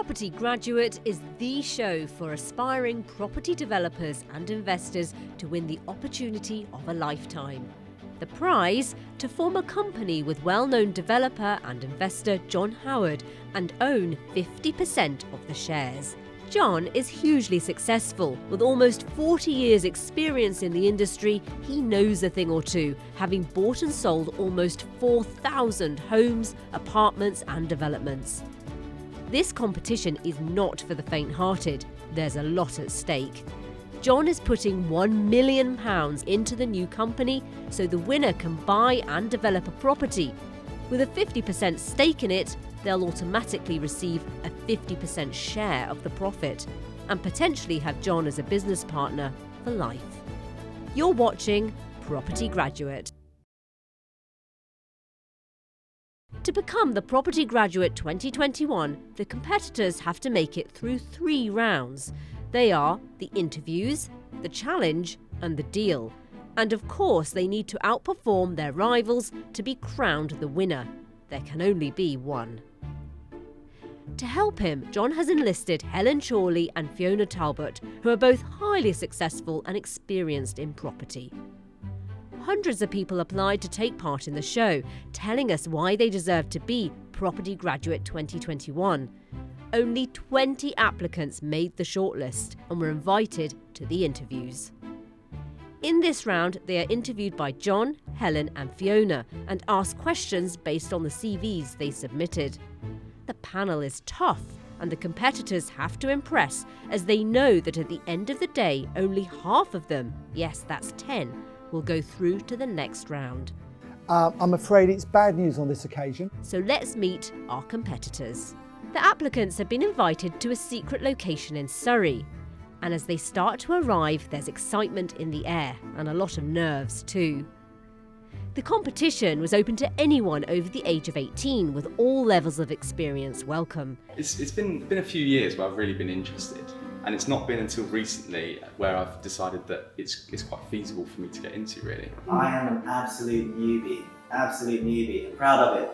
Property Graduate is the show for aspiring property developers and investors to win the opportunity of a lifetime. The prize, to form a company with well-known developer and investor John Howard and own 50% of the shares. John is hugely successful. With almost 40 years experience in the industry, he knows a thing or two, having bought and sold almost 4,000 homes, apartments and developments. This competition is not for the faint-hearted. There's a lot at stake. John is putting £1 million into the new company so the winner can buy and develop a property. With a 50% stake in it, they'll automatically receive a 50% share of the profit and potentially have John as a business partner for life. You're watching Property Graduate. To become the Property Graduate 2021, the competitors have to make it through 3 rounds. They are the interviews, the challenge and the deal. And of course they need to outperform their rivals to be crowned the winner. There can only be one. To help him, John has enlisted Helen Chorley and Fiona Talbot, who are both highly successful and experienced in property. Hundreds of people applied to take part in the show, telling us why they deserve to be Property Graduate 2021. Only 20 applicants made the shortlist and were invited to the interviews. In this round, they are interviewed by John, Helen and Fiona and asked questions based on the CVs they submitted. The panel is tough and the competitors have to impress, as they know that at the end of the day, only half of them, yes, that's 10, will go through to the next round. I'm afraid it's bad news on this occasion. So let's meet our competitors. The applicants have been invited to a secret location in Surrey. And as they start to arrive, there's excitement in the air and a lot of nerves too. The competition was open to anyone over the age of 18, with all levels of experience welcome. It's been a few years where I've really been interested, and it's not been until recently where I've decided that it's quite feasible for me to get into, really. I am an absolute newbie, I'm proud of it.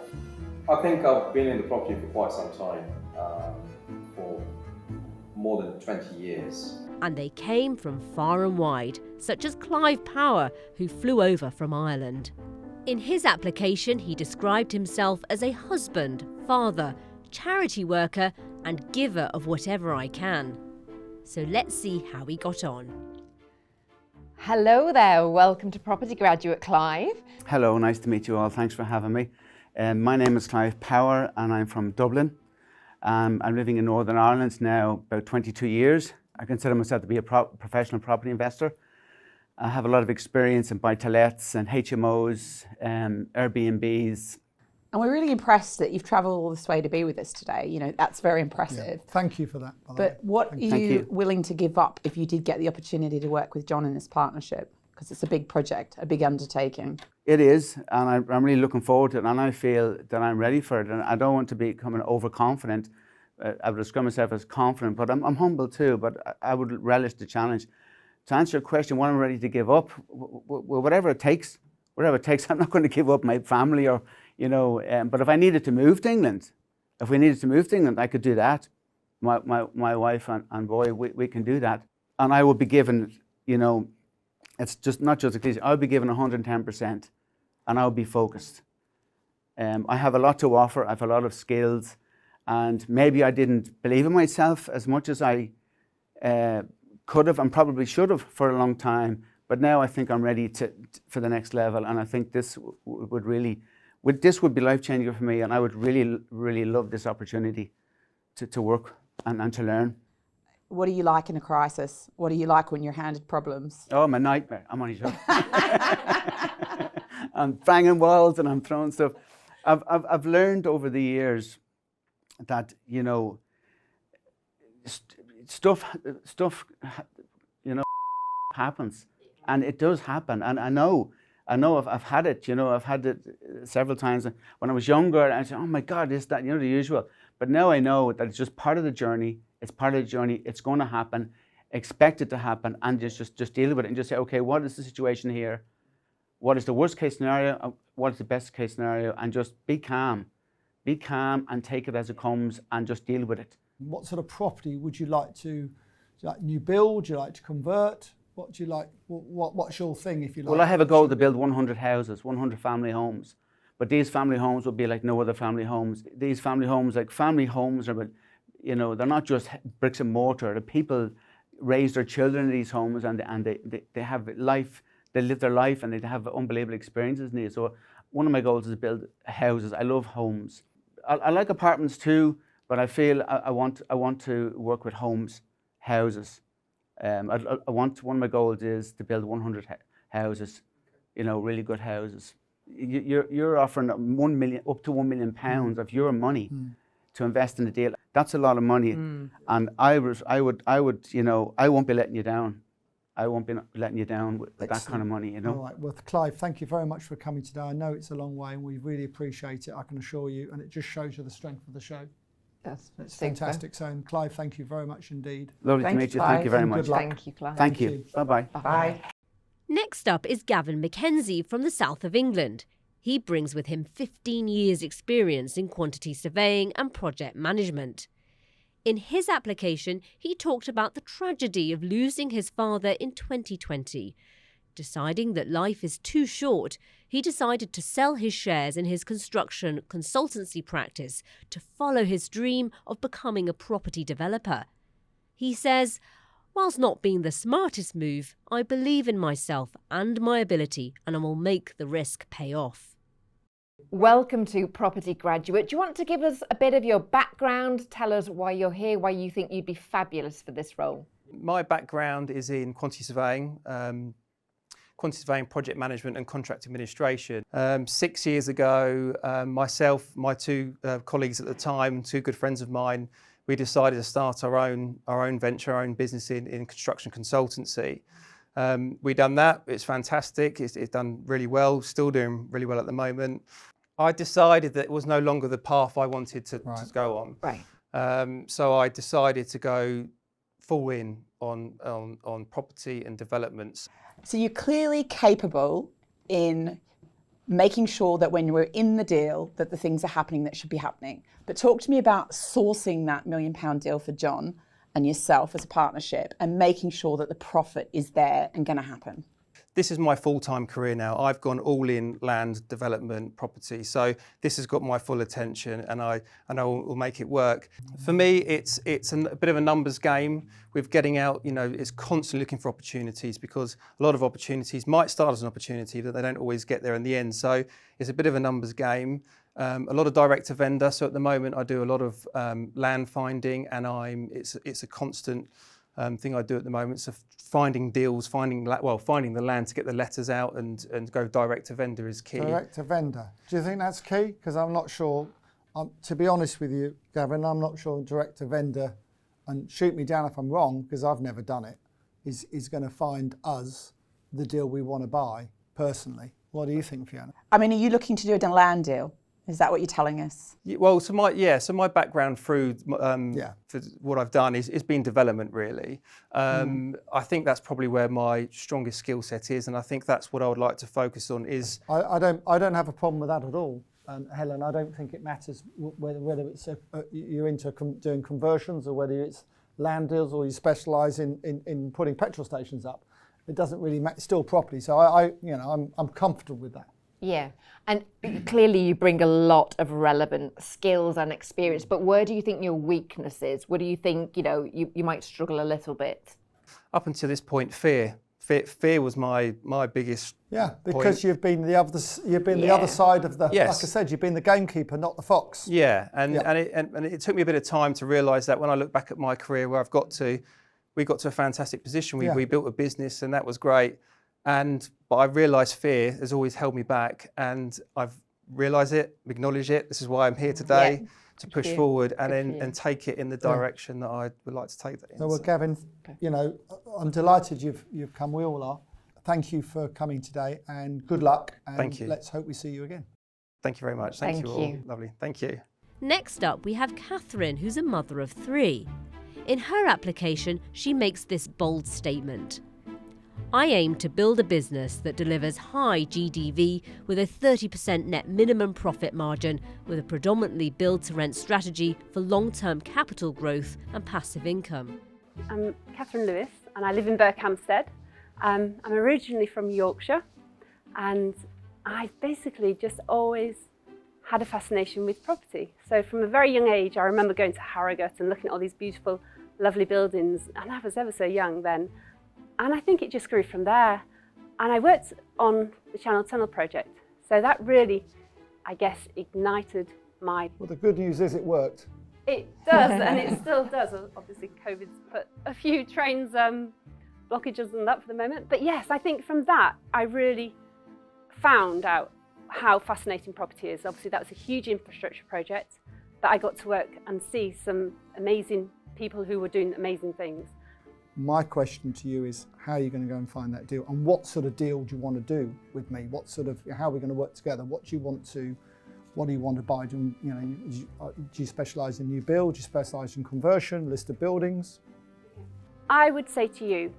I think I've been in the property for quite some time, for more than 20 years. And they came from far and wide, such as Clive Power, who flew over from Ireland. In his application, he described himself as a husband, father, charity worker and giver of whatever I can. So let's see how he got on. Hello there, welcome to Property Graduate, Clive. Hello, nice to meet you all. Thanks for having me. My name is Clive Power and I'm from Dublin. I'm living in Northern Ireland now about 22 years. I consider myself to be a professional property investor. I have a lot of experience in buy-to-lets and HMOs, Airbnbs. And we're really impressed that you've travelled all this way to be with us today. You know, that's very impressive. Yeah, thank you for that. But what are you willing to give up if you did get the opportunity to work with John in this partnership? Because it's a big project, a big undertaking. It is, and I'm really looking forward to it, and I feel that I'm ready for it. And I don't want to become overconfident. I would describe myself as confident, but I'm humble too, but I would relish the challenge. To answer your question, what I'm ready to give up, whatever it takes, I'm not going to give up my family or, you know, but if I needed to move to England, I could do that. My wife and boy, we can do that. And I will be given, you know, it's just not just a cliche, I'll be given 110% and I'll be focused. I have a lot to offer, I have a lot of skills, and maybe I didn't believe in myself as much as I could have and probably should have for a long time, but now I think I'm ready for the next level, and I think this would be life-changing for me, and I would really love this opportunity to work and to learn. What do you like in a crisis? What do you like when you're handed problems? Oh, I'm a nightmare. I'm only joking. I'm banging walls and I'm throwing stuff. I've learned over the years that, you know, stuff, you know, happens, and it does happen. And I know I've had it. You know, I've had it several times when I was younger. And I said, "Oh my God, is that, you know, the usual?" But now I know that it's just part of the journey. It's part of the journey. It's going to happen. Expect it to happen, and just deal with it and just say, okay, what is the situation here? What is the worst case scenario? What is the best case scenario? And just be calm and take it as it comes and just deal with it. What sort of property would you like to, new build? Do you like to convert? What do you like? What's your thing, if you like? Well, I have a goal to build 100 houses, 100 family homes. But these family homes will be like no other family homes. These family homes are, but they're not just bricks and mortar. The people raise their children in these homes, and they have life. They live their life, and they have unbelievable experiences in these. So one of my goals is to build houses. I love homes. I like apartments too, but I feel I want to work with homes, houses. One of my goals is to build 100 houses, really good houses. You're offering up to £1 million of your money to invest in a deal. That's a lot of money, and I won't be letting you down. I won't be letting you down with that kind of money, All right. Well, Clive, thank you very much for coming today. I know it's a long way, and we really appreciate it, I can assure you, and it just shows you the strength of the show. It's fantastic. So, Clive, thank you very much indeed. Lovely to meet you. Thank you very much. Good luck. Thank you, Clive. Thank you. Bye-bye. Bye. Next up is Gavin McKenzie from the south of England. He brings with him 15 years' experience in quantity surveying and project management. In his application, he talked about the tragedy of losing his father in 2020. Deciding that life is too short, he decided to sell his shares in his construction consultancy practice to follow his dream of becoming a property developer. He says, "Whilst not being the smartest move, I believe in myself and my ability, and I will make the risk pay off." Welcome to Property Graduate. Do you want to give us a bit of your background? Tell us why you're here, why you think you'd be fabulous for this role. My background is in quantity surveying, project management and contract administration. 6 years ago, myself, my two colleagues at the time, two good friends of mine, we decided to start our own venture, our own business in construction consultancy. We've done that. It's fantastic. It's done really well, still doing really well at the moment. I decided that it was no longer the path I wanted to go on. Right. So I decided to go full in on property and developments. So you're clearly capable in making sure that when we're in the deal that the things are happening that should be happening. But talk to me about sourcing that £1 million deal for John and yourself as a partnership and making sure that the profit is there and going to happen. This is my full-time career now. I've gone all in land development property. So this has got my full attention, and I will make it work. For me, it's a bit of a numbers game with getting out, it's constantly looking for opportunities, because a lot of opportunities might start as an opportunity, but they don't always get there in the end. So it's a bit of a numbers game. A lot of direct to vendor. So at the moment I do a lot of land finding, and it's a constant thing I do at the moment. So finding deals, finding the land to get the letters out and go direct to vendor is key. Direct to vendor. Do you think that's key? Because I'm not sure, to be honest with you, Gavin, I'm not sure direct to vendor, and shoot me down if I'm wrong, because I've never done it, is going to find us the deal we want to buy personally. What do you think, Fiona? I mean, are you looking to do a land deal? Is that what you're telling us? Well, so my background through for what I've done is been development, really. I think that's probably where my strongest skill set is, and I think that's what I would like to focus on. I don't have a problem with that at all, Helen. I don't think it matters whether it's you're into doing conversions or whether it's land deals or you specialise in putting petrol stations up. It doesn't really matter. It's still property, so I'm comfortable with that. Yeah, and clearly you bring a lot of relevant skills and experience, but where do you think your weakness is? Where do you think, you might struggle a little bit? Up until this point, fear. Fear was my biggest because point. you've been the other side of the, like I said, you've been the gamekeeper, not the fox. Yeah, and it took me a bit of time to realise that when I look back at my career where we got to a fantastic position. We built a business, and that was great. But I realised fear has always held me back, and I've realised it, acknowledged it. This is why I'm here today, to push forward and take it in the direction that I would like to take that in. Well, Gavin, I'm delighted you've come. We all are. Thank you for coming today, and good luck. And thank you. Let's hope we see you again. Thank you very much. Thank you all. Lovely. Thank you. Next up, we have Katherine, who's a mother of 3. In her application, she makes this bold statement. I aim to build a business that delivers high GDV with a 30% net minimum profit margin, with a predominantly build-to-rent strategy for long-term capital growth and passive income. I'm Katherine Lewis and I live in Berkhamsted. I'm originally from Yorkshire, and I've basically just always had a fascination with property. So from a very young age, I remember going to Harrogate and looking at all these beautiful, lovely buildings, and I was ever so young then. And I think it just grew from there. And I worked on the Channel Tunnel project. So that really, I guess, ignited my... Well, the good news is it worked. It does, and it still does. Obviously, COVID's put a few trains blockages on that for the moment. But yes, I think from that, I really found out how fascinating property is. Obviously, that was a huge infrastructure project that I got to work and see some amazing people who were doing amazing things. My question to you is, how are you going to go and find that deal? And what sort of deal do you want to do with me? What sort of, how are we going to work together? What do you want to buy? Do you specialise in new build? Do you specialise in conversion, listed buildings? I would say to you,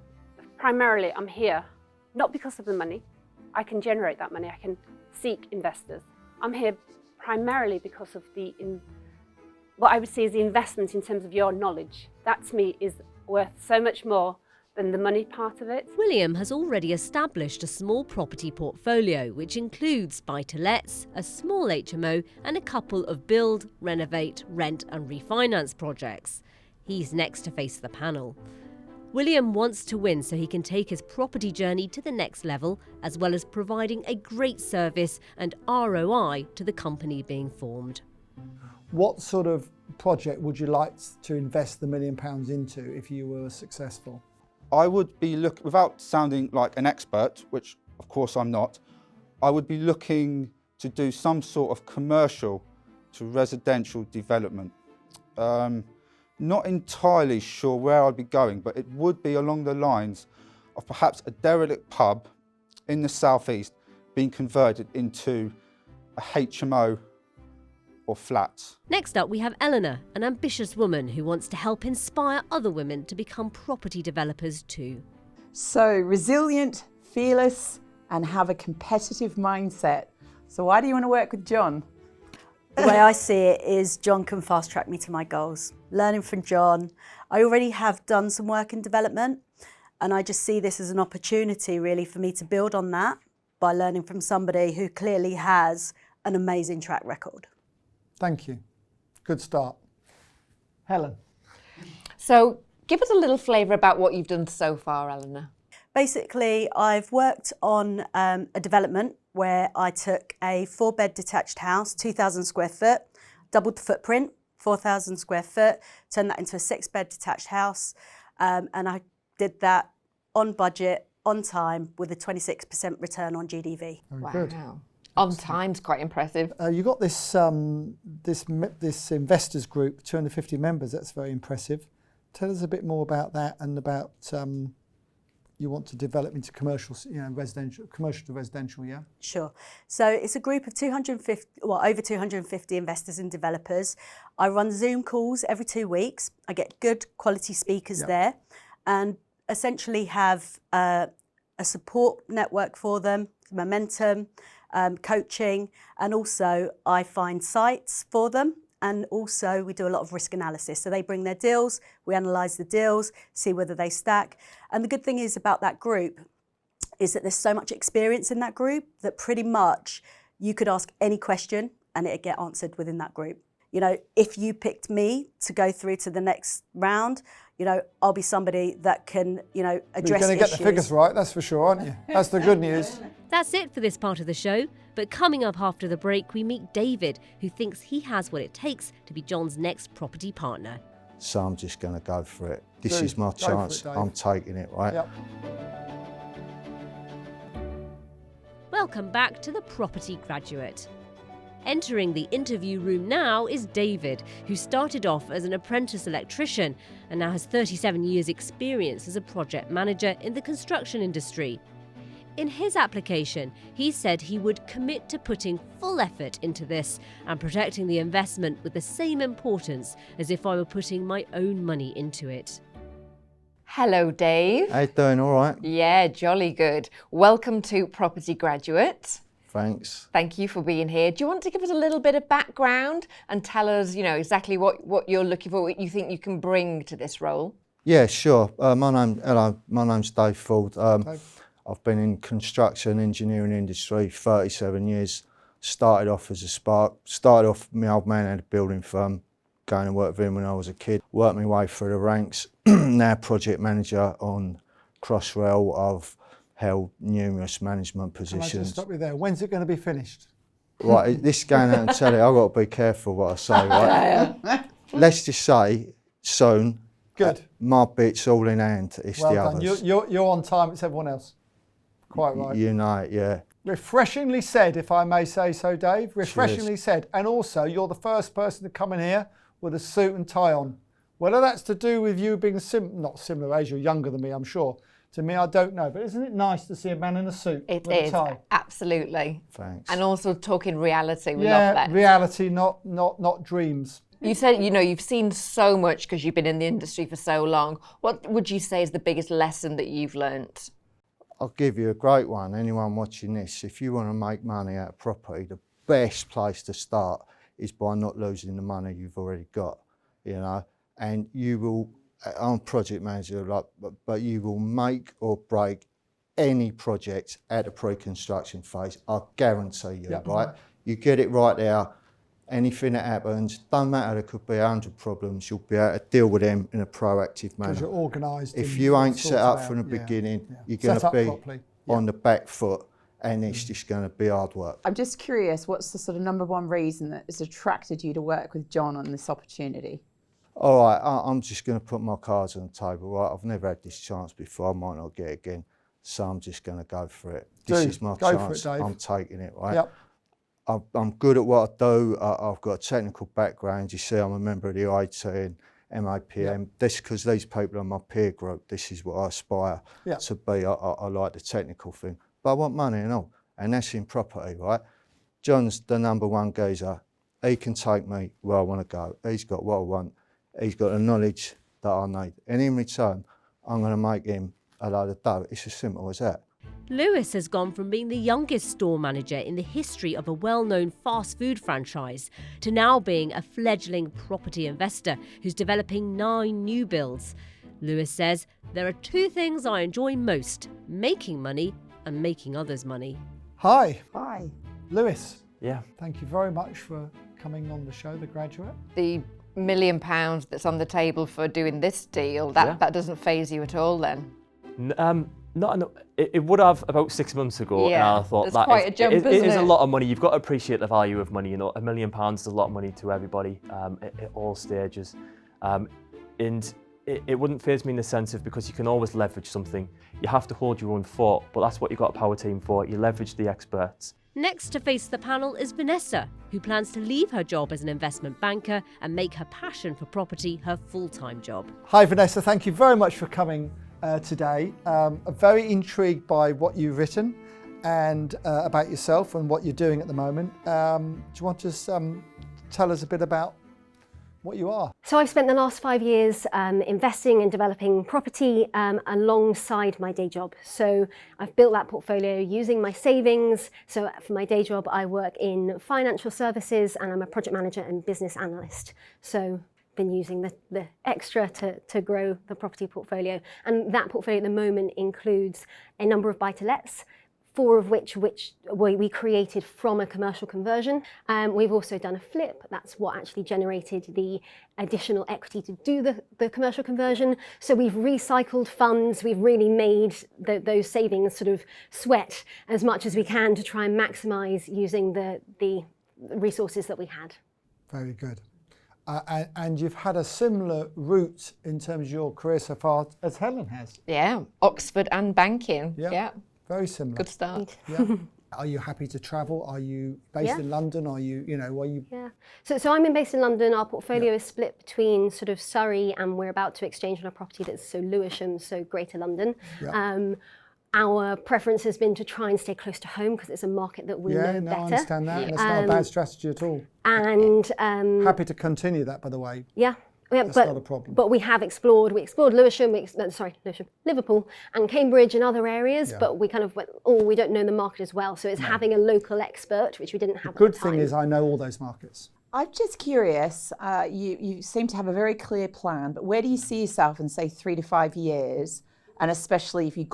primarily I'm here, not because of the money. I can generate that money, I can seek investors. I'm here primarily because of what I would say is the investment in terms of your knowledge. That to me is worth so much more than the money part of it. William has already established a small property portfolio which includes buy-to-lets, a small HMO and a couple of build, renovate, rent and refinance projects. He's next to face the panel. William wants to win so he can take his property journey to the next level, as well as providing a great service and ROI to the company being formed. What sort of project would you like to invest the £1 million into if you were successful? I would be without sounding like an expert, which of course I'm not, I would be looking to do some sort of commercial to residential development. Not entirely sure where I'd be going, but it would be along the lines of perhaps a derelict pub in the southeast being converted into a HMO or flats. Next up we have Eleanor, an ambitious woman who wants to help inspire other women to become property developers too. So resilient, fearless, and have a competitive mindset. So why do you want to work with John? The way I see it is John can fast track me to my goals. Learning from John, I already have done some work in development, and I just see this as an opportunity really for me to build on that by learning from somebody who clearly has an amazing track record. Thank you. Good start. Helen. So give us a little flavour about what you've done so far, Eleanor. Basically, I've worked on a development where I took a 4-bed detached house, 2,000 square foot, doubled the footprint, 4,000 square foot, turned that into a 6-bed detached house, and I did that on budget, on time, with a 26% return on GDV. Very good. On time's quite impressive. You got this investors group, 250 members. That's very impressive. Tell us a bit more about that and about you want to develop into commercial, residential, commercial to residential, yeah? Sure. So it's a group of over 250 investors and developers. I run Zoom calls every 2 weeks. I get good quality speakers there, and essentially have a support network for them, momentum, coaching, and also I find sites for them, and also we do a lot of risk analysis. So they bring their deals, we analyse the deals, see whether they stack. And the good thing is about that group is that there's so much experience in that group that pretty much you could ask any question and it'd get answered within that group. If you picked me to go through to the next round, I'll be somebody that can, address issues. You're going to get the figures right, that's for sure, aren't you? That's the good news. That's it for this part of the show, but coming up after the break we meet David, who thinks he has what it takes to be John's next property partner. So I'm just going to go for it. This is my chance, I'm taking it, right? Yep. Welcome back to The Property Graduate. Entering the interview room now is David, who started off as an apprentice electrician and now has 37 years' experience as a project manager in the construction industry. In his application, he said he would commit to putting full effort into this and protecting the investment with the same importance as if I were putting my own money into it. Hello, Dave. How you doing? All right? Yeah, jolly good. Welcome to Property Graduate. Thanks. Thank you for being here. Do you want to give us a little bit of background and tell us, exactly what you're looking for, what you think you can bring to this role? Yeah, sure. My name's Dave Ford. I've been in construction engineering industry 37 years. Started off as a spark. Started off, my old man had a building firm, going to work with him when I was a kid. Worked my way through the ranks. Now project manager on Crossrail. I've held numerous management positions. Can I just stop you there? When's it going to be finished? Right, this is going out and tell you, I've got to be careful what I say, right? Let's just say soon. Good. My bit's all in hand, it's Well the done. others. You're on time, it's everyone else. Quite right. You know it, yeah. Refreshingly said, if I may say so, Dave. Refreshingly said. And also, you're the first person to come in here with a suit and tie on. Whether that's to do with you being not similar age, you're younger than me, I'm sure. To me, I don't know. But isn't it nice to see a man in a suit It with is, a tie? absolutely. Thanks. And also talking reality, we Yeah, love that. reality, not dreams. You said, you've seen so much because you've been in the industry for so long. What would you say is the biggest lesson that you've learnt? I'll give you a great one. Anyone watching this, if you want to make money out of property, the best place to start is by not losing the money you've already got, and you will, I'm a project manager, but you will make or break any project at the pre-construction phase. I guarantee you, right? You get it right there. Anything that happens, don't matter, there could be 100 problems, you'll be able to deal with them in a proactive manner. Because you're organised. If you ain't set up from the beginning, you're going to be on the back foot, and it's just going to be hard work. I'm just curious, what's the sort of number one reason that has attracted you to work with John on this opportunity? All right, I'm just going to put my cards on the table, right? I've never had this chance before, I might not get it again, so I'm just going to go for it. This is my chance, I'm taking it, right? Yep. I'm good at what I do. I've got a technical background. You see, I'm a member of the IT and MAPM. This because these people are my peer group. This is what I aspire to be. I like the technical thing, but I want money and all, and that's in property, right? John's the number one geezer. He can take me where I want to go. He's got what I want. He's got the knowledge that I need, and in return, I'm going to make him a load of dough. It's as simple as that. Lewis has gone from being the youngest store manager in the history of a well-known fast food franchise to now being a fledgling property investor who's developing 9 new builds. Lewis says, there are 2 things I enjoy most, making money and making others money. Hi. Hi. Lewis. Yeah. Thank you very much for coming on the show, The Graduate. The £1 million that's on the table for doing this deal, that doesn't faze you at all then? It would have about 6 months ago, and I thought that's quite a jump, it isn't is it? a lot of money. You've got to appreciate the value of money. £1 million is a lot of money to everybody at all stages, and it wouldn't faze me in the sense of, because you can always leverage something. You have to hold your own fort, but that's what you've got a power team for. You leverage the experts. Next to face the panel is Vanessa, who plans to leave her job as an investment banker and make her passion for property her full-time job. Hi Vanessa, thank you very much for coming today. I'm very intrigued by what you've written and about yourself and what you're doing at the moment. Do you want to tell us a bit about what you are? So I've spent the last 5 years investing and developing property alongside my day job. So I've built that portfolio using my savings. So for my day job, I work in financial services and I'm a project manager and business analyst. So been using the extra to grow the property portfolio. And that portfolio at the moment includes a number of buy-to-lets, 4 of which we created from a commercial conversion. We've also done a flip. That's what actually generated the additional equity to do the commercial conversion. So we've recycled funds. We've really made those savings sort of sweat as much as we can to try and maximise using the resources that we had. Very good. And you've had a similar route in terms of your career so far as Helen has. Yeah, Oxford and banking. Yeah. Very similar. Good start. Yeah. Are you happy to travel? Are you based in London? Are you, Yeah. So I'm based in London. Our portfolio is split between sort of Surrey, and we're about to exchange on a property that's so Lewisham, so Greater London. Yeah. Our preference has been to try and stay close to home because it's a market that we know better. I understand that. And it's not a bad strategy at all. And happy to continue that, by the way. Yeah. That's not a problem. But we explored Lewisham, Liverpool and Cambridge and other areas, but we kind of went, we don't know the market as well. So it's having a local expert, which we didn't have at the time. Good thing is I know all those markets. I'm just curious, you seem to have a very clear plan, but where do you see yourself in, say, 3 to 5 years? And especially if you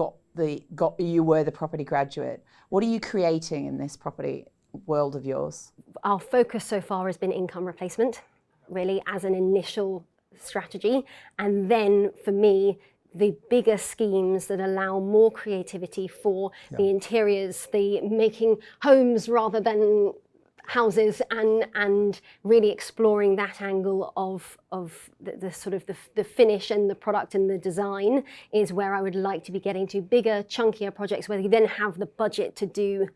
you were the property graduate, what are you creating in this property world of yours? Our focus so far has been income replacement, really, as an initial strategy. And then for me, the bigger schemes that allow more creativity for the interiors, the making homes rather than houses, and really exploring that angle of the sort of the finish and the product and the design is where I would like to be getting to. Bigger, chunkier projects where you then have the budget to do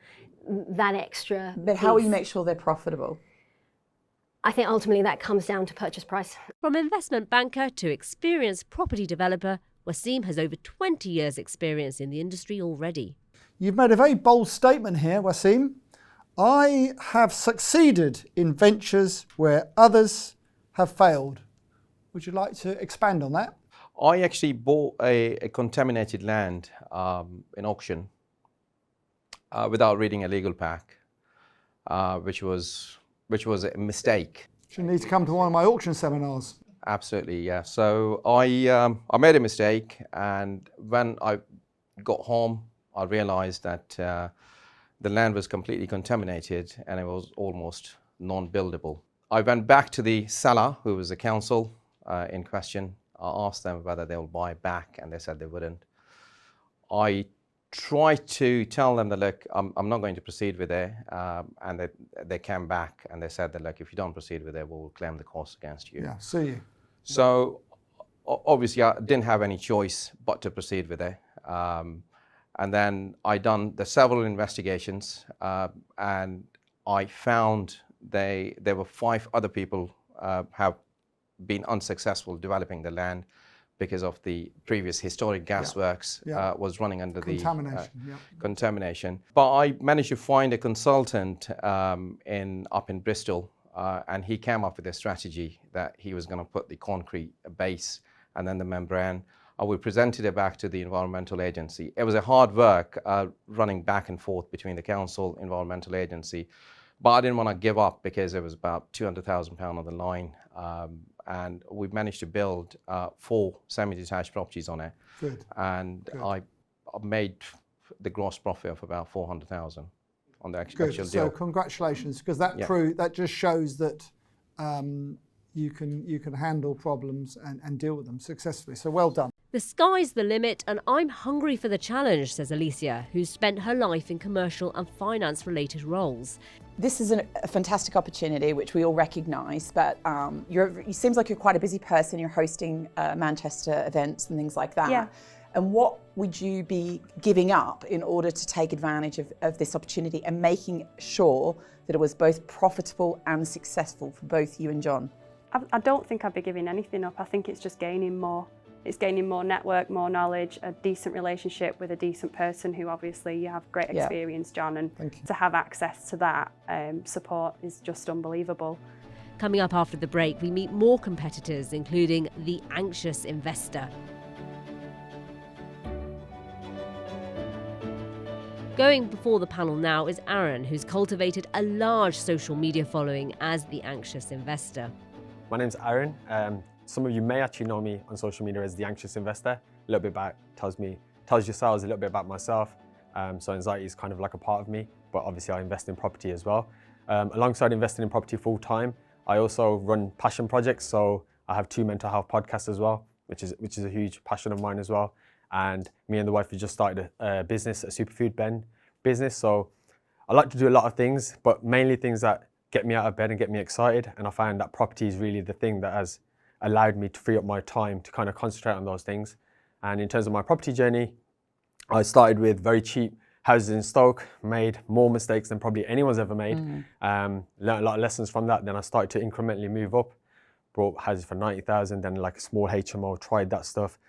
that extra. But how will you make sure they're profitable? I think ultimately that comes down to purchase price. From investment banker to experienced property developer, Wasim has over 20 years' experience in the industry already. You've made a very bold statement here, Wasim. I have succeeded in ventures where others have failed. Would you like to expand on that? I actually bought a contaminated land in auction without reading a legal pack, which was a mistake. You need to come to one of my auction seminars. Absolutely, yeah. So I made a mistake, and when I got home, I realised that the land was completely contaminated and it was almost non-buildable. I went back to the seller, who was the council in question. I asked them whether they will buy back, and they said they wouldn't. I tried to tell them that, look, I'm not going to proceed with it, and they came back and they said that, look, if you don't proceed with it, we'll claim the costs against you. Yeah, see you. So obviously I didn't have any choice but to proceed with it. And then I done the several investigations, and I found there were 5 other people have been unsuccessful developing the land because of the previous historic gasworks was running under contamination. But I managed to find a consultant up in Bristol, and he came up with a strategy that he was going to put the concrete base and then the membrane. We presented it back to the environmental agency. It was a hard work running back and forth between the council, environmental agency, but I didn't want to give up because it was about £200,000 on the line. And we managed to build 4 semi-detached properties on it. Good. And Good. I made the gross profit of about 400,000 on the actual deal. So congratulations, because that just shows that you can handle problems and deal with them successfully. So well done. The sky's the limit and I'm hungry for the challenge, says Alicia, who's spent her life in commercial and finance-related roles. This is a fantastic opportunity, which we all recognise, but it seems like you're quite a busy person. You're hosting Manchester events and things like that. Yeah. And what would you be giving up in order to take advantage of this opportunity and making sure that it was both profitable and successful for both you and John? I don't think I'd be giving anything up. I think it's just gaining more. It's gaining more network, more knowledge, a decent relationship with a decent person who obviously you have great experience, John, and to have access to that support is just unbelievable. Coming up after the break, we meet more competitors, including the anxious investor. Going before the panel now is Aaron, who's cultivated a large social media following as the anxious investor. My name's Aaron. Some of you may actually know me on social media as the anxious investor. A little bit about tells yourselves a little bit about myself. So anxiety is kind of like a part of me, but obviously I invest in property as well. Alongside investing in property full time, I also run passion projects. So I have 2 mental health podcasts as well, which is a huge passion of mine as well. And me and the wife have just started a business, a superfood business. So I like to do a lot of things, but mainly things that get me out of bed and get me excited. And I find that property is really the thing that has allowed me to free up my time to kind of concentrate on those things. And in terms of my property journey, I started with very cheap houses in Stoke, made more mistakes than probably anyone's ever made. Learned a lot of lessons from that. Then I started to incrementally move up, bought houses for 90,000, then like a small HMO, tried that stuff.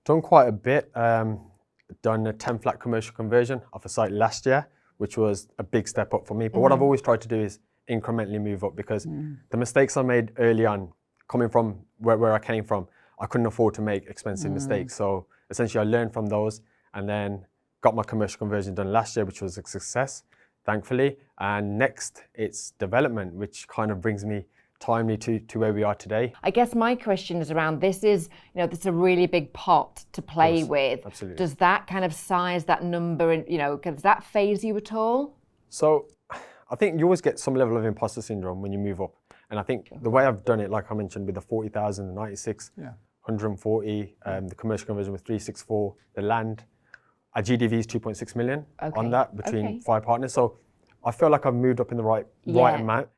Done quite a bit, done a 10 flat commercial conversion off a site last year, which was a big step up for me. But what I've always tried to do is incrementally move up, because the mistakes I made early on coming from where I came from, I couldn't afford to make expensive mistakes. So essentially I learned from those and then got my commercial conversion done last year, which was a success, thankfully. And next it's development, which kind of brings me timely to where we are today. I guess my question is around this is, this is a really big pot to play with. Absolutely. Does that kind of size, that number, and does that phase you at all? So I think you always get some level of imposter syndrome when you move up. And I think the way I've done it, like I mentioned, with the 40,000, the 96, 140, the commercial conversion with 364, the land, our GDV is 2.6 million on that between 5 partners. So I feel like I've moved up in the right amount.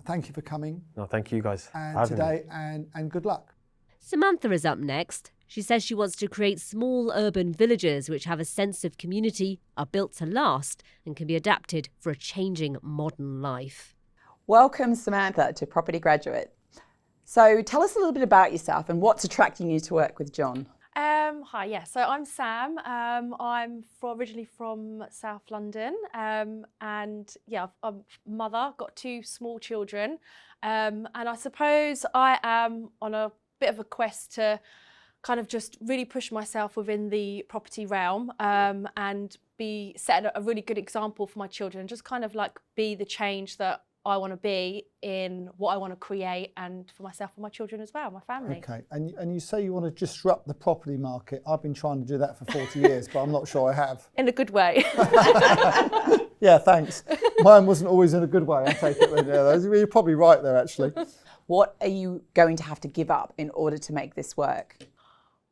Thank you for coming. No, thank you guys and today, and good luck. Samantha is up next. She says she wants to create small urban villages which have a sense of community, are built to last, and can be adapted for a changing modern life. Welcome, Samantha, to Property Graduate. So tell us a little bit about yourself and what's attracting you to work with John. Hi, so I'm Sam. I'm originally from South London, and I'm a mother, got 2 small children, and I suppose I am on a bit of a quest to kind of just really push myself within the property realm, and set a really good example for my children, and just kind of like be the change that I want to be in what I want to create, and for myself and my children as well, my family. Okay, and you say you want to disrupt the property market. I've been trying to do that for 40 years, but I'm not sure I have. In a good way. Yeah, thanks. Mine wasn't always in a good way, I take it. You're probably right there, actually. What are you going to have to give up in order to make this work?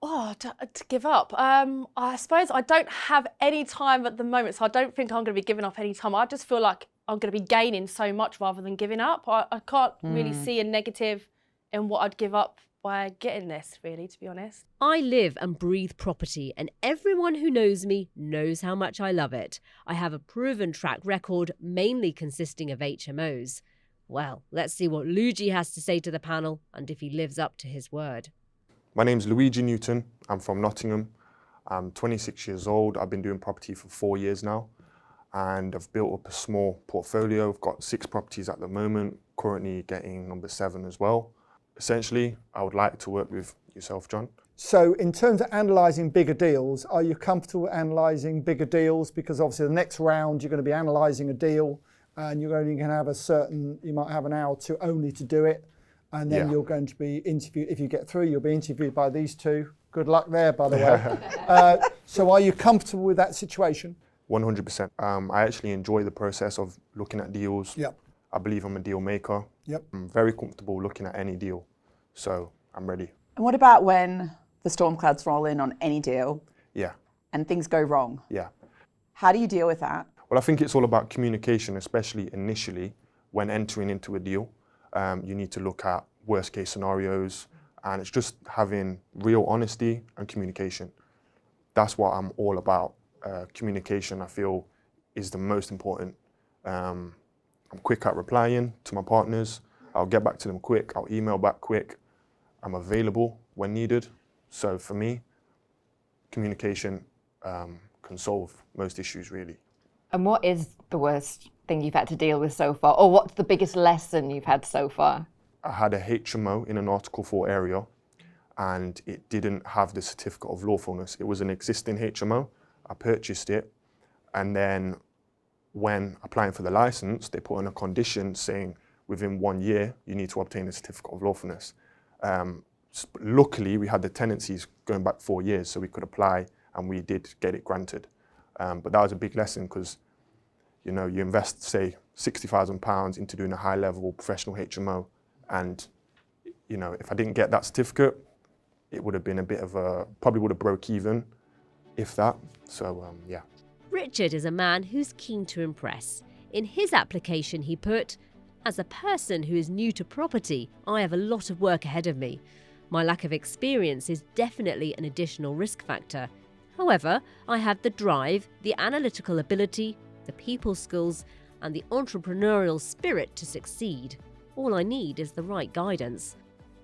To give up. I suppose I don't have any time at the moment, so I don't think I'm going to be giving up any time. I just feel like I'm going to be gaining so much rather than giving up. I can't really see a negative in what I'd give up by getting this, really, to be honest. I live and breathe property, and everyone who knows me knows how much I love it. I have a proven track record, mainly consisting of HMOs. Well, let's see what Luigi has to say to the panel and if he lives up to his word. My name's Luigi Newton. I'm from Nottingham. I'm 26 years old. I've been doing property for 4 years now, and I've built up a small portfolio. I've got 6 properties at the moment, currently getting number 7 as well. Essentially, I would like to work with yourself, John. So in terms of analysing bigger deals, are you comfortable analysing bigger deals? Because obviously the next round you're going to be analysing a deal, and you're only going to have you might have an hour or 2 only to do it. And then you're going to be interviewed. If you get through, you'll be interviewed by these 2. Good luck there, by the way. So are you comfortable with that situation? 100%. I actually enjoy the process of looking at deals. Yep. I believe I'm a deal maker. Yep. I'm very comfortable looking at any deal. So I'm ready. And what about when the storm clouds roll in on any deal? Yeah. And things go wrong? Yeah. How do you deal with that? Well, I think it's all about communication, especially initially when entering into a deal. You need to look at worst case scenarios, and it's just having real honesty and communication. That's what I'm all about. Communication, I feel, is the most important. I'm quick at replying to my partners. I'll get back to them quick. I'll email back quick. I'm available when needed. So for me, communication can solve most issues, really. And what is the worst thing you've had to deal with so far? Or what's the biggest lesson you've had so far? I had a HMO in an Article 4 area, and it didn't have the certificate of lawfulness. It was an existing HMO. I purchased it, and then when applying for the license, they put in a condition saying within 1 year you need to obtain a certificate of lawfulness. Luckily, we had the tenancies going back 4 years, so we could apply, and we did get it granted. But that was a big lesson because, you invest, say, £60,000 into doing a high-level professional HMO, and, if I didn't get that certificate, it would have been a bit of probably would have broke even, if that. So, yeah. Richard is a man who's keen to impress. In his application, he put, "As a person who is new to property, I have a lot of work ahead of me. My lack of experience is definitely an additional risk factor. However, I have the drive, the analytical ability, the people skills, and the entrepreneurial spirit to succeed. All I need is the right guidance."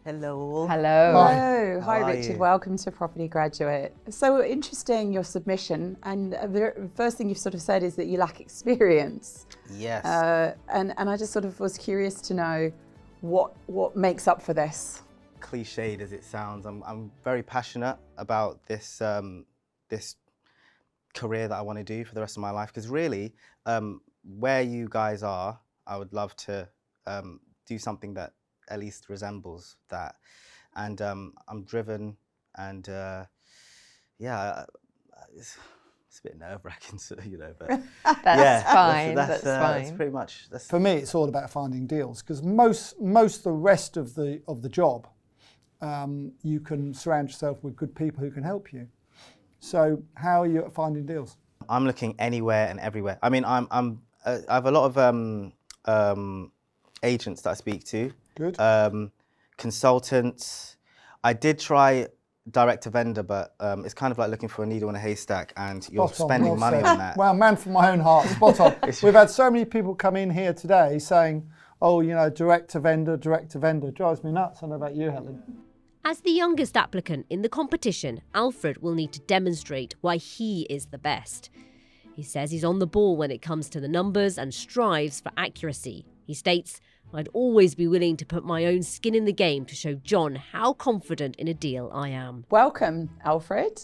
Hello. Hello. Hello. Hi, How are Richard. you? Welcome to Property Graduate. So interesting, your submission. And the first thing you've sort of said is that you lack experience. Yes. And I just sort of was curious to know what makes up for this. cliched as it sounds, I'm very passionate about this this career that I want to do for the rest of my life. Because really, where you guys are, I would love to do something that at least resembles that. And I'm driven, and yeah, it's a bit nerve-wracking, you know, but that's yeah, fine. That's fine. That's pretty much. For me, it's all about finding deals, because most of the rest of the job, you can surround yourself with good people who can help you. So how are you at finding deals? I'm looking anywhere and everywhere. I mean, I have a lot of agents that I speak to. Good. Consultants. I did try direct to vendor, but it's kind of like looking for a needle in a haystack, and you're spending money on that. Well, man from my own heart, spot on. We've had so many people come in here today saying, oh, you know, direct to vendor, drives me nuts. I don't know about you, Helen. As the youngest applicant in the competition, Alfred will need to demonstrate why he is the best. He says he's on the ball when it comes to the numbers and strives for accuracy. He states, I'd always be willing to put my own skin in the game to show John how confident in a deal I am. Welcome, Alfred.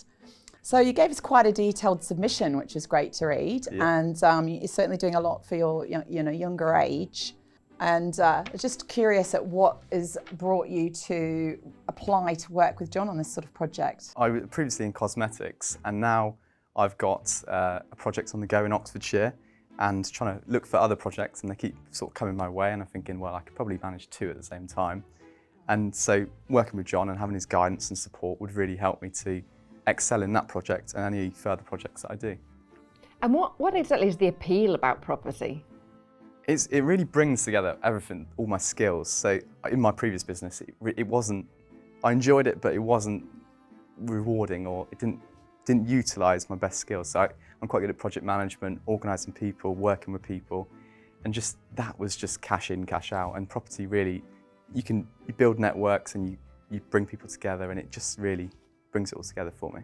So you gave us quite a detailed submission, which is great to read, and you're certainly doing a lot for your younger age. And just curious at what has brought you to apply to work with John on this sort of project. I was previously in cosmetics, and now I've got a project on the go in Oxfordshire, and trying to look for other projects, and they keep sort of coming my way, and I'm thinking, well, I could probably manage 2 at the same time. And so working with John and having his guidance and support would really help me to excel in that project and any further projects that I do. And what exactly is the appeal about property? It really brings together everything, all my skills. So in my previous business, it wasn't, I enjoyed it, but it wasn't rewarding, or it didn't utilise my best skills. So I'm quite good at project management, organising people, working with people, and just that was just cash in, cash out. And property really, you build networks and you bring people together, and it just really brings it all together for me.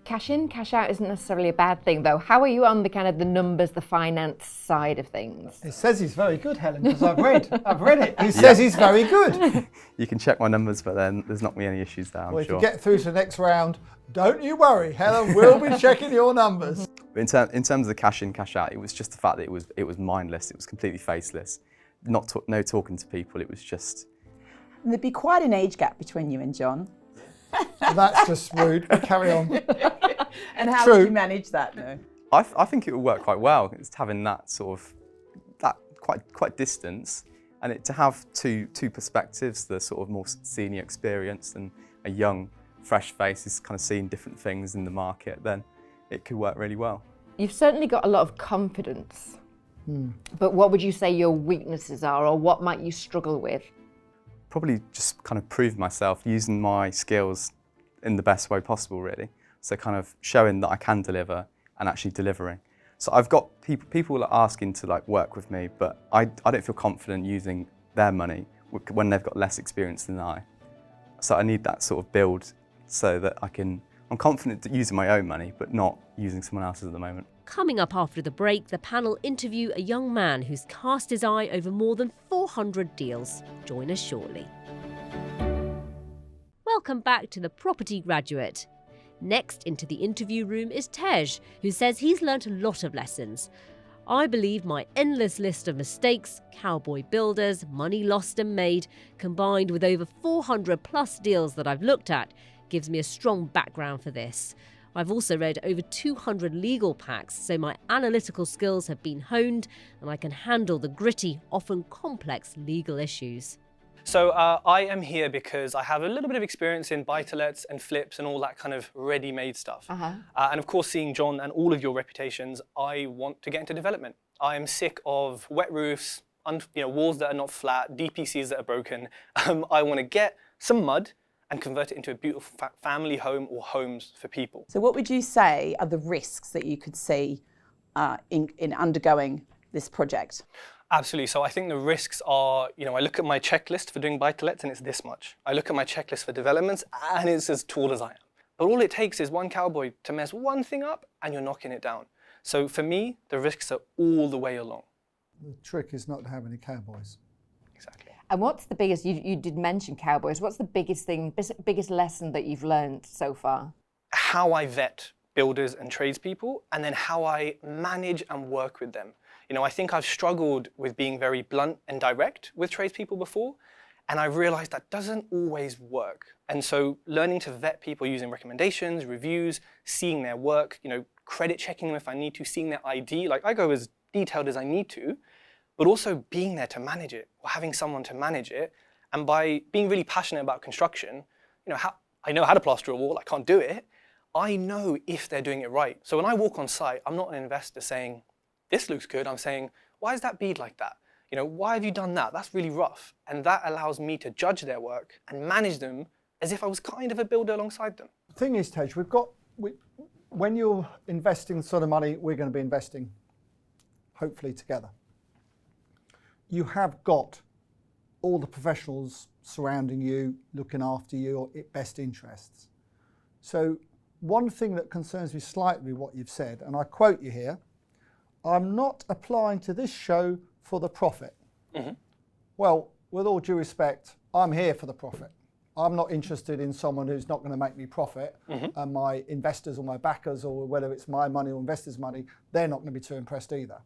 Cash in, cash out isn't necessarily a bad thing, though. How are you on the kind of the numbers, the finance side of things? It says he's very good, Helen, because I've read it. He says he's very good. You can check my numbers, but then there's not any issues there, I'm well, sure. If you get through to the next round, don't you worry, Helen will be checking your numbers. In terms of the cash in, cash out, it was just the fact that it was mindless, it was completely faceless. No talking to people, it was just... And there'd be quite an age gap between you and John. Well, that's just rude. Carry on. And how did you manage that? No. I think it would work quite well. It's having that sort of quite distance, and to have two perspectives, the sort of more senior experience and a young, fresh face is kind of seeing different things in the market. Then it could work really well. You've certainly got a lot of confidence, but what would you say your weaknesses are, or what might you struggle with? Probably just kind of prove myself using my skills in the best way possible, really. So kind of showing that I can deliver and actually delivering. So I've got people are asking to like work with me, but I don't feel confident using their money when they've got less experience than I. So I need that sort of build so that I'm confident using my own money, but not using someone else's at the moment. Coming up after the break, the panel interview a young man who's cast his eye over more than 400 deals. Join us shortly. Welcome back to The Property Graduate. Next into the interview room is Tej, who says he's learnt a lot of lessons. I believe my endless list of mistakes, cowboy builders, money lost and made, combined with over 400 plus deals that I've looked at, gives me a strong background for this. I've also read over 200 legal packs, so my analytical skills have been honed and I can handle the gritty, often complex legal issues. So I am here because I have a little bit of experience in buy-to-lets and flips and all that kind of ready-made stuff. And of course, seeing John and all of your reputations, I want to get into development. I am sick of wet roofs, walls that are not flat, DPCs that are broken. I want to get some mud and convert it into a beautiful family home or homes for people. So what would you say are the risks that you could see in undergoing this project? Absolutely. So I think the risks are, I look at my checklist for doing buy-to-lets and it's this much. I look at my checklist for developments and it's as tall as I am. But all it takes is one cowboy to mess one thing up and you're knocking it down. So for me, the risks are all the way along. The trick is not to have any cowboys. Exactly. And what's the biggest, you did mention cowboys, what's the biggest thing, biggest lesson that you've learned so far? How I vet builders and tradespeople, and then how I manage and work with them. You know, I think I've struggled with being very blunt and direct with tradespeople before, and I've realized that doesn't always work. And so learning to vet people using recommendations, reviews, seeing their work, you know, credit checking them if I need to, seeing their ID, like I go as detailed as I need to, but also being there to manage it, or having someone to manage it. And by being really passionate about construction, you know, I know how to plaster a wall, I can't do it. I know if they're doing it right. So when I walk on site, I'm not an investor saying, this looks good. I'm saying, why is that bead like that? You know, why have you done that? That's really rough. And that allows me to judge their work and manage them as if I was kind of a builder alongside them. The thing is, Tej, when you're investing the sort of money we're going to be investing, hopefully together, you have got all the professionals surrounding you, looking after your best interests. So one thing that concerns me slightly what you've said, and I quote you here, I'm not applying to this show for the profit. Mm-hmm. Well, with all due respect, I'm here for the profit. I'm not interested in someone who's not going to make me profit, and my investors or my backers, or whether it's my money or investors' money, they're not going to be too impressed either.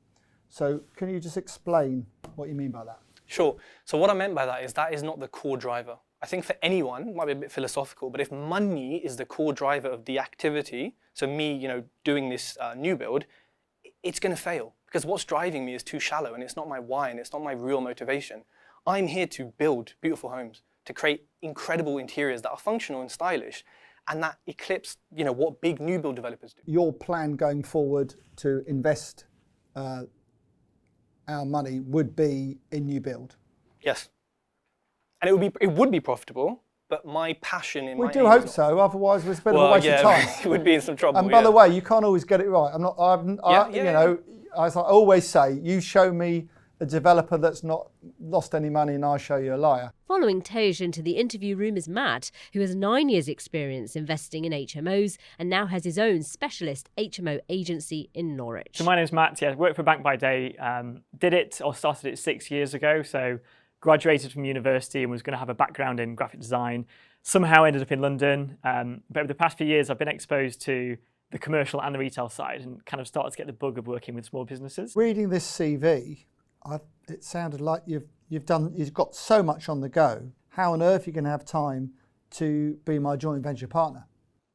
So can you just explain what you mean by that? Sure. So what I meant by that is not the core driver. I think for anyone, it might be a bit philosophical, but if money is the core driver of the activity, so me, you know, doing this new build, it's going to fail because what's driving me is too shallow and it's not my why and it's not my real motivation. I'm here to build beautiful homes, to create incredible interiors that are functional and stylish, and that eclipse, you know, what big new build developers do. Your plan going forward to invest our money would be in new build? Yes. And it would be profitable, but my passion in we my do hope so. Otherwise, it's a bit of a waste of time. It would be in some trouble. And by the way, you can't always get it right. As I always say, you show me a developer that's not lost any money, and I show you a liar. Following Tej into the interview room is Matt, who has 9 years' experience investing in HMOs and now has his own specialist HMO agency in Norwich. So my name's Matt. Yeah, work for Bank by Day. Started it 6 years ago. So graduated from university and was going to have a background in graphic design. Somehow ended up in London. But over the past few years, I've been exposed to the commercial and the retail side and kind of started to get the bug of working with small businesses. Reading this CV, it sounded like you've got so much on the go. How on earth are you going to have time to be my joint venture partner?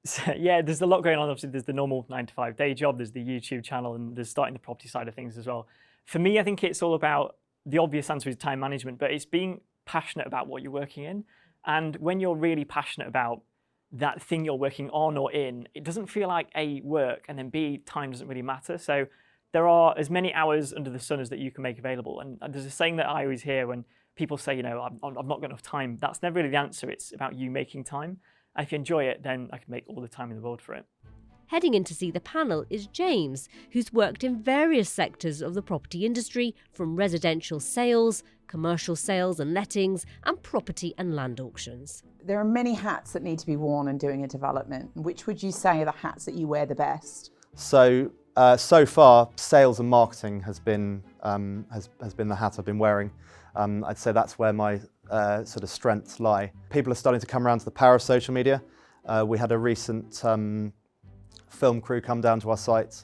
So, yeah, there's a lot going on. Obviously, there's the normal 9-to-5 day job, there's the YouTube channel, and there's starting the property side of things as well. For me, I think it's all about, the obvious answer is time management, but it's being passionate about what you're working in. And when you're really passionate about that thing you're working on or in, it doesn't feel like A, work, and then B, time doesn't really matter. So there are as many hours under the sun as that you can make available. And there's a saying that I always hear when people say, you know, I've not got enough time. That's never really the answer. It's about you making time. And if you enjoy it, then I can make all the time in the world for it. Heading in to see the panel is James, who's worked in various sectors of the property industry, from residential sales, commercial sales and lettings, and property and land auctions. There are many hats that need to be worn in doing a development. Which would you say are the hats that you wear the best? So far, sales and marketing has been the hat I've been wearing. I'd say that's where my sort of strengths lie. People are starting to come around to the power of social media. We had a recent film crew come down to our site,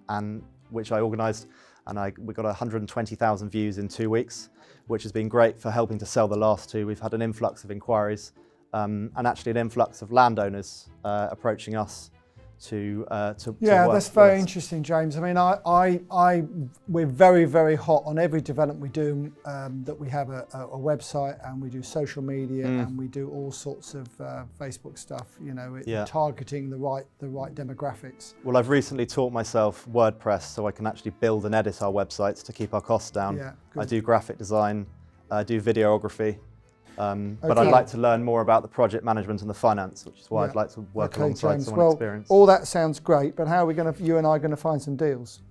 and which I organised, and we got 120,000 views in 2 weeks, which has been great for helping to sell the last two. We've had an influx of inquiries, and actually an influx of landowners approaching us to yeah, work that's very with us. interesting, James. I mean, we're very, very hot on every development we do. That we have a website, and we do social media, and we do all sorts of Facebook stuff. You know, targeting the right demographics. Well, I've recently taught myself WordPress, so I can actually build and edit our websites to keep our costs down. Yeah, I do graphic design, I do videography. But I'd like to learn more about the project management and the finance, which is why I'd like to work alongside James. someone experienced. All that sounds great, but how are you and I going to find some deals?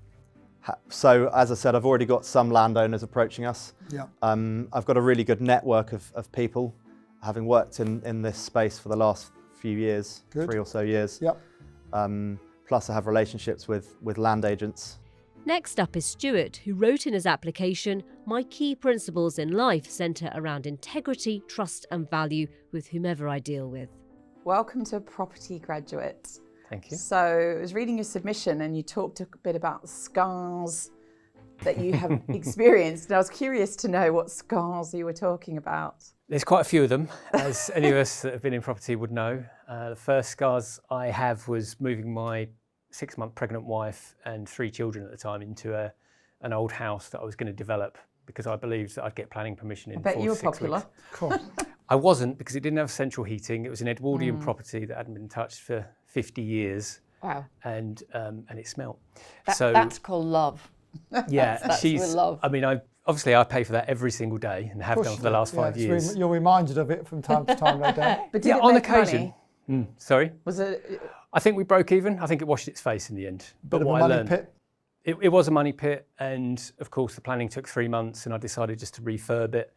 So, as I said, I've already got some landowners approaching us. Yeah. I've got a really good network of people, having worked in this space for the last few years, 3 or so years. Yep. Plus, I have relationships with land agents. Next up is Stewart, who wrote in his application, "My key principles in life centre around integrity, trust and value with whomever I deal with." Welcome to Property Graduate. Thank you. So I was reading your submission and you talked a bit about scars that you have experienced. And I was curious to know what scars you were talking about. There's quite a few of them, as any of us that have been in property would know. The first scars I have was moving my 6-month pregnant wife and 3 children at the time into an old house that I was going to develop because I believed that I'd get planning permission in 4 to 6 weeks. I bet you were popular. Cool. I wasn't, because it didn't have central heating. It was an Edwardian property that hadn't been touched for 50 years. Wow. And it smelt. That's called love. Yeah, that's she's. love. I mean, obviously I pay for that every single day and have done for the last 5 years. You're reminded of it from time to time, no doubt. But did yeah, it on make occasion. money? Sorry? Was it? I think we broke even. I think it washed its face in the end. But Bit of what a I money learned, pit. it was a money pit, and of course the planning took 3 months, and I decided just to refurb it.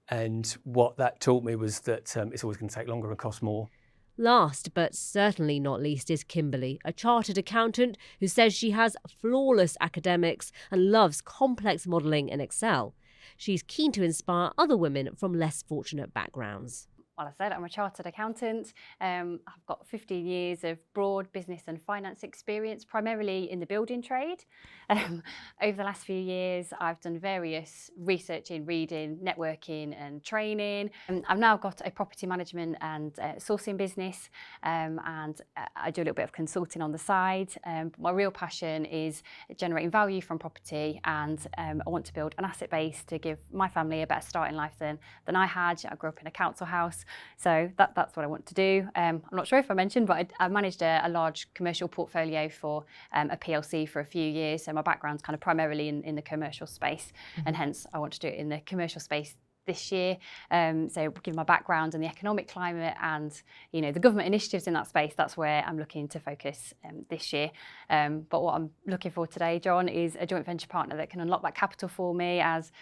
And what that taught me was that it's always going to take longer and cost more. Last but certainly not least is Kimberley, a chartered accountant who says she has flawless academics and loves complex modelling in Excel. She's keen to inspire other women from less fortunate backgrounds. Well, I said I'm a chartered accountant. I've got 15 years of broad business and finance experience, primarily in the building trade. Over the last few years, I've done various researching, reading, networking and training. I've now got a property management and sourcing business, and I do a little bit of consulting on the side. But my real passion is generating value from property, and I want to build an asset base to give my family a better start in life than I had. I grew up in a council house. So that's what I want to do. I'm not sure if I mentioned, but I managed a large commercial portfolio for a PLC for a few years. So my background's kind of primarily in the commercial space, and hence I want to do it in the commercial space this year. So given my background and the economic climate and the government initiatives in that space, that's where I'm looking to focus this year. But what I'm looking for today, John, is a joint venture partner that can unlock that capital for me, as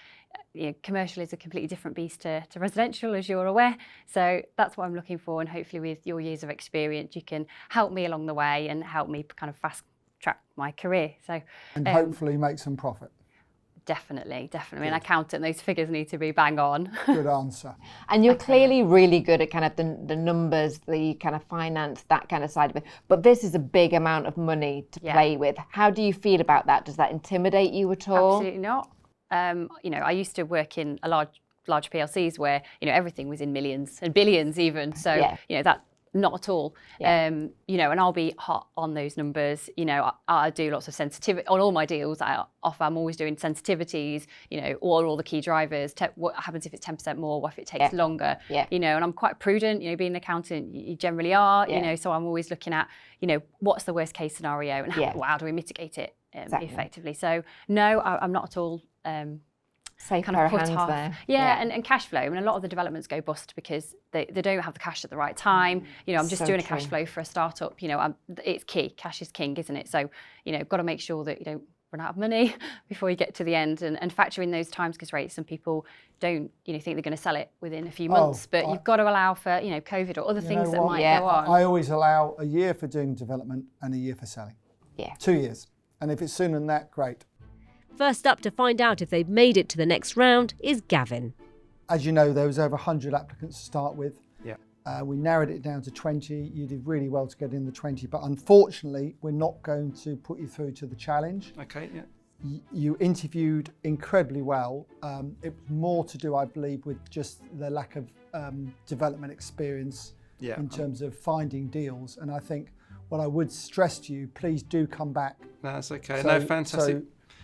commercial is a completely different beast to residential, as you're aware. So that's what I'm looking for, and hopefully with your years of experience, you can help me along the way and help me kind of fast track my career. So and hopefully make some profit. Definitely. An accountant, those figures need to be bang on. Good answer. And you're clearly really good at kind of the numbers, the kind of finance, that kind of side of it. But this is a big amount of money to play with. How do you feel about that? Does that intimidate you at all? Absolutely not. I used to work in a large PLCs where everything was in millions and billions even. So that not at all. Yeah. And I'll be hot on those numbers. I do lots of sensitivity on all my deals. I'm always doing sensitivities. All the key drivers. What happens if it's 10% more? What if it takes longer? Yeah. And I'm quite prudent. Being an accountant, you generally are. So I'm always looking at what's the worst case scenario and how do we mitigate it effectively. So no, I'm not at all. Safe kind of put hands off. there. Yeah. And cash flow. I mean, a lot of the developments go bust because they don't have the cash at the right time. I'm just doing a cash flow for a startup. It's key. Cash is king, isn't it? So, got to make sure that you don't run out of money before you get to the end, and factor in those timescale rates. Some people don't, think they're going to sell it within a few months, but you've got to allow for, COVID or other things that might go on. I always allow a year for doing development and a year for selling. Yeah. 2 years. And if it's sooner than that, great. First up to find out if they've made it to the next round is Gavin. As you know, there was over 100 applicants to start with. Yeah. We narrowed it down to 20. You did really well to get in the 20, but unfortunately, we're not going to put you through to the challenge. Okay, yeah. You interviewed incredibly well. It was more to do, I believe, with just the lack of development experience in terms of finding deals. And I think what I would stress to you, please do come back. No, that's okay. Fantastic.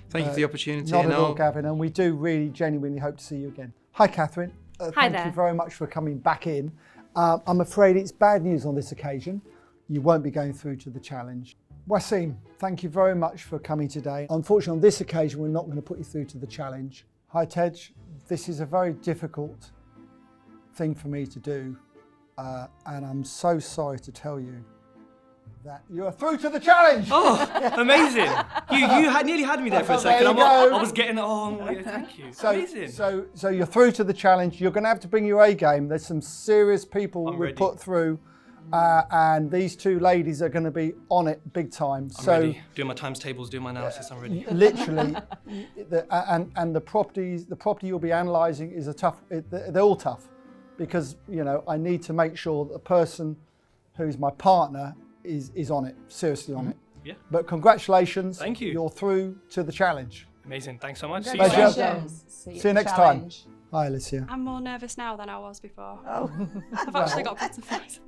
Thank you for the opportunity. Not at all, Gavin, and we do really genuinely hope to see you again. Hi, Katherine. Thank you very much for coming back in. I'm afraid it's bad news on this occasion. You won't be going through to the challenge. Wasim, thank you very much for coming today. Unfortunately, on this occasion, we're not going to put you through to the challenge. Hi, Tej. This is a very difficult thing for me to do, and I'm so sorry to tell you that you are through to the challenge. Oh, amazing! You nearly had me there for a second. I was getting thank you. Amazing. So you're through to the challenge. You're going to have to bring your A game. There's some serious people we've put through and these two ladies are going to be on it big time. I'm ready. Doing my times tables, doing my analysis. I'm ready. Literally, the property you'll be analysing is they're all tough, because I need to make sure that the person who's my partner is on it, seriously on it. Yeah. But congratulations. Thank you. You're through to the challenge. Amazing. Thanks so much. Pleasure. See you next time. Hi, Alicia. I'm more nervous now than I was before. Oh. I've actually got butterflies.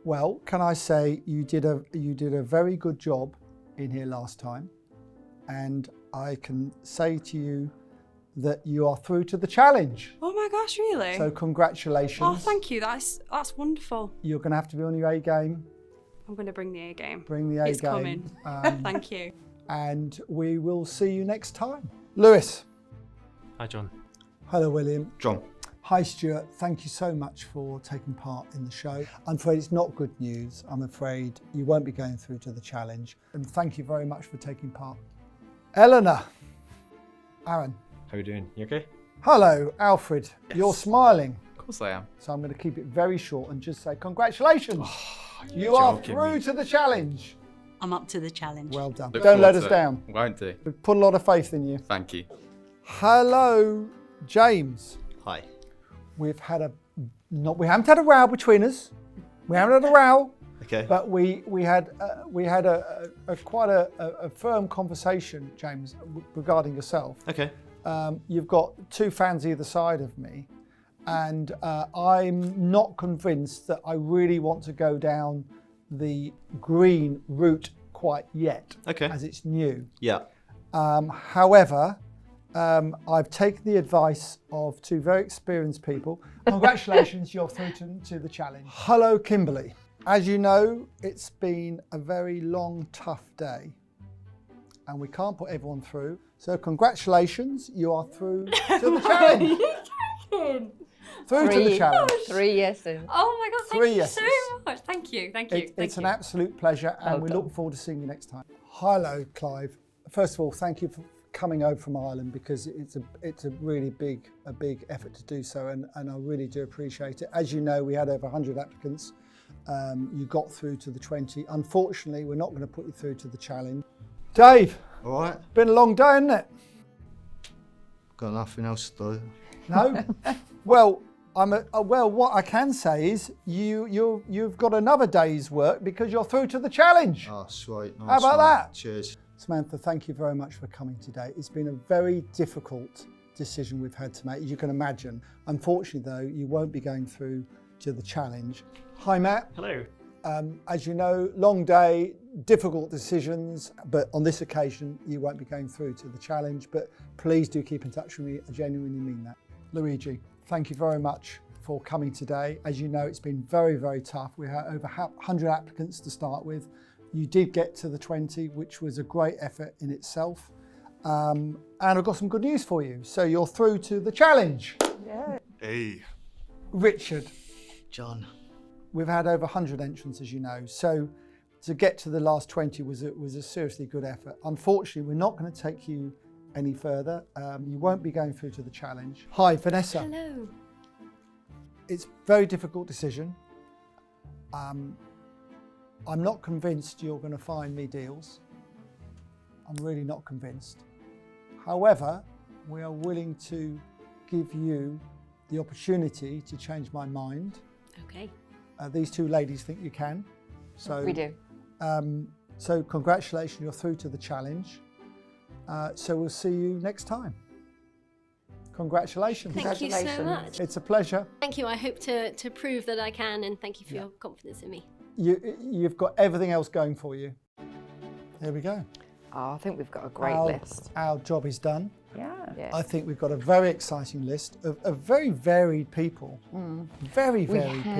Well, can I say you did a very good job in here last time, and I can say to you that you are through to the challenge. Oh my gosh, really? So congratulations. Oh, thank you. That's wonderful. You're going to have to be on your A game. I'm going to bring the A game. Bring the A game. It's coming. Thank you. And we will see you next time. Lewis. Hi, John. Hello, William. John. Hi, Stewart. Thank you so much for taking part in the show. I'm afraid it's not good news. I'm afraid you won't be going through to the challenge. And thank you very much for taking part. Eleanor. Aaron. How are you doing? You okay? Hello, Alfred. Yes. You're smiling. Of course I am. So I'm going to keep it very short and just say congratulations. You are joking through me. to the challenge. I'm up to the challenge. Well done. Look Don't let forward us to it. down. Won't do. We've put a lot of faith in you. Thank you. Hello, James. Hi. We haven't had a row between us. We haven't had a row. Okay. But we had quite a firm conversation, James, regarding yourself. Okay. You've got two fans either side of me, and I'm not convinced that I really want to go down the green route quite yet, as it's new. Yeah. However, I've taken the advice of two very experienced people. Congratulations, you're through to the challenge. Hello, Kimberley. As you know, it's been a very long, tough day, and we can't put everyone through. So congratulations, you are through to the challenge. Through to the challenge. 3 yeses. Oh my God, Three thank you yeses. so much. Thank you, thank you. It's an absolute pleasure, and we look forward to seeing you next time. Hello, Clive. First of all, thank you for coming over from Ireland, because it's a really big effort to do so, and I really do appreciate it. As you know, we had over 100 applicants. You got through to the 20. Unfortunately, we're not going to put you through to the challenge. Dave. All right. Been a long day, hasn't it? Got nothing else to do. No? Well, what I can say is you've got another day's work, because you're through to the challenge. Oh, sweet. Nice How about one. that? Cheers. Samantha, thank you very much for coming today. It's been a very difficult decision we've had to make, as you can imagine. Unfortunately, though, you won't be going through to the challenge. Hi, Matt. Hello. As you know, long day, difficult decisions, but on this occasion, you won't be going through to the challenge, but please do keep in touch with me. I genuinely mean that. Luigi, thank you very much for coming today. As you know, it's been very, very tough. We had over 100 applicants to start with. You did get to the 20, which was a great effort in itself. And I've got some good news for you. So you're through to the challenge. Yeah. Hey. Richard. John. We've had over 100 entrants, as you know. So to get to the last 20 was a seriously good effort. Unfortunately, we're not going to take you any further. You won't be going through to the challenge. Hi, Vanessa. Hello. It's a very difficult decision. I'm not convinced you're going to find me deals. I'm really not convinced. However, we are willing to give you the opportunity to change my mind. Okay. These two ladies think you can. So We do. So congratulations, you're through to the challenge. So we'll see you next time. Congratulations. Thank you so much. It's a pleasure. Thank you. I hope to prove that I can, and thank you for your confidence in me. You've got everything else going for you. There we go. Oh, I think we've got a great list. Our job is done. Yeah. I think we've got a very exciting list of very varied people. Very varied people.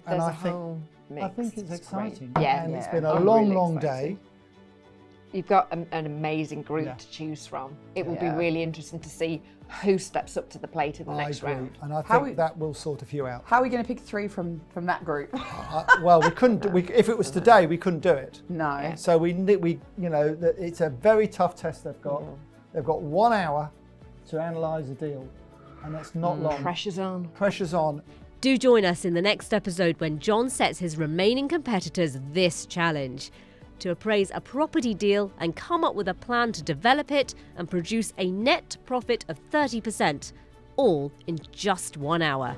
And I think it's exciting. Yeah. And it's been a long day. You've got an amazing group to choose from. It will be really interesting to see who steps up to the plate in the next round. And I think that will sort a few out. How are we going to pick 3 from that group? Well, we couldn't. If it was today, we couldn't do it. No. So we it's a very tough test they've got. They've got 1 hour to analyse a deal, and that's not long. Pressure's on. Pressure's on. Do join us in the next episode when John sets his remaining competitors this challenge: to appraise a property deal and come up with a plan to develop it and produce a net profit of 30%, all in just 1 hour.